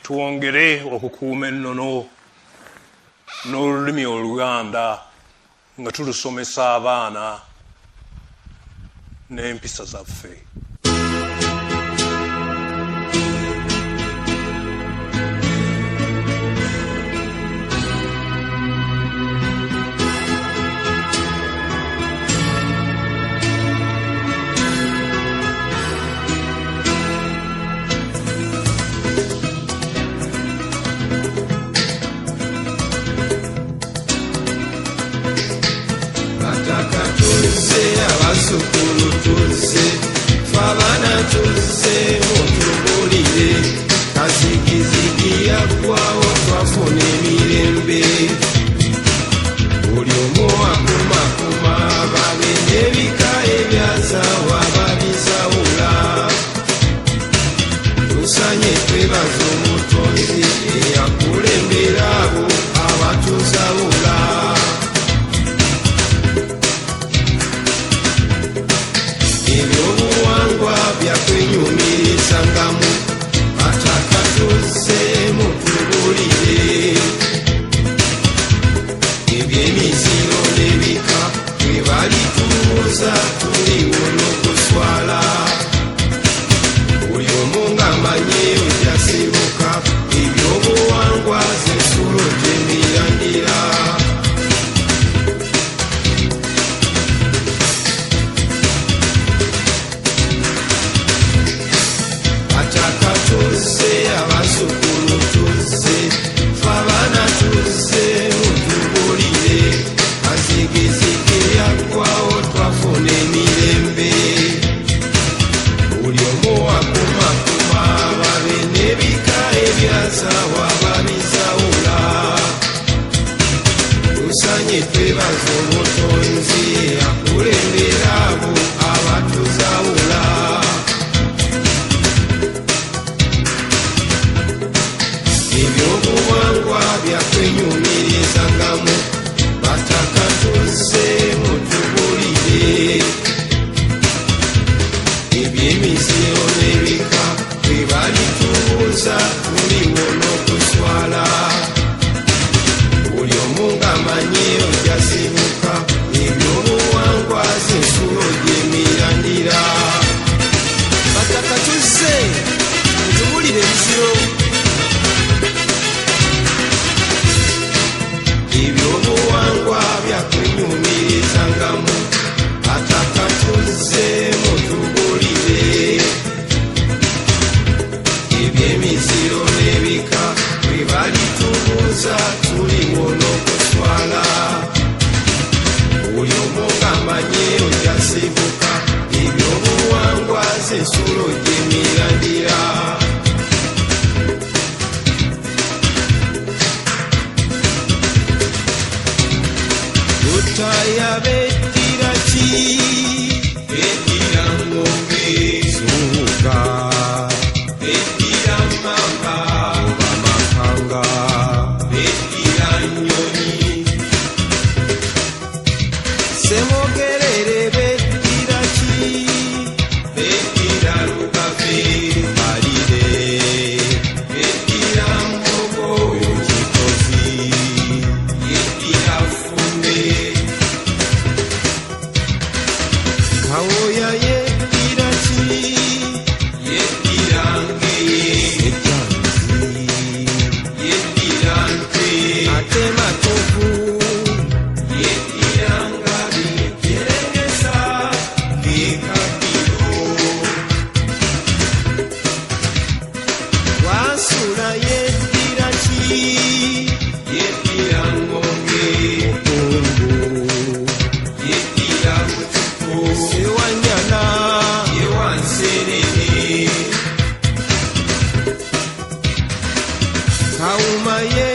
twongere okukuuma ennono n'olulimi Oluganda nga tulusomesa abaana n'empisa zaffe. Abasukulu tuzze, twabana tuzze mutubulire, kazigizigi yaggwawo twafuna emirembe. Buli omu akumakuma babe n'ebika ebyazaawa babizawula. Tusanye twebaza omutonzi eyakulembera abo abatuzawula. Ebyobuwangwa byakwenyumirizangamu, bataka tuzze mutubulire. Ebyemiziro n'ebika bwe balituuza tuliwo n'okuswala. Buli omu ng'amanye ojasibuka, ebyobuwangwa z'ensulo gy'emirandira. Tuzze abasukulu tuzze, twabana tuzze mutubulire, kazigizigi yaggwawo twafuna emirembe. Buli omu akumakuma babe n'ebika ebyazaawa babizawula. Tusanye twebaza omutonzi akulembera abo abatuzawula. Ebyobuwangwa byakwenyumirizangamu, bataka tuzze mutubulire. Ebyemiziro n'ebika bwe balituuza tuliwo n'okuswala. Buli omu ng'amanye ojasibuka, ebyobuwangwa z'ensulo gy'emirandira. Bataka tuzze mutubulire ebiziro. Ebyobuwangwa byakwenyumirizangamu, bataka tuzze mutubulire. Ebyemiziro n'ebika bwe balitubuuza tuliwo n'okuswala. Buli omu ng'amanye ojasibuka, ebyobuwangwa z'ensulo gy'emirandira. Taya bettira ki? Bettira ngombe. Suuka. Bettira mamba. Oba makanga. Bettira nnyonyi. Semogerere bettira ki? Bettira lugabe. Malire. Bettira mbogo. Oyo kikozi. Bettira fumbe. Kawoya yettira ki? Yettira ngeye. Ejanzi. Yettira nte. Ate matovu. Yettira ngabi. Kerengesa. Gekabiro. Wasula yettira ki? Yettira ngonge. Okungu. Yettira butuko. Sewanyana. Yewanserere. Kawuma ye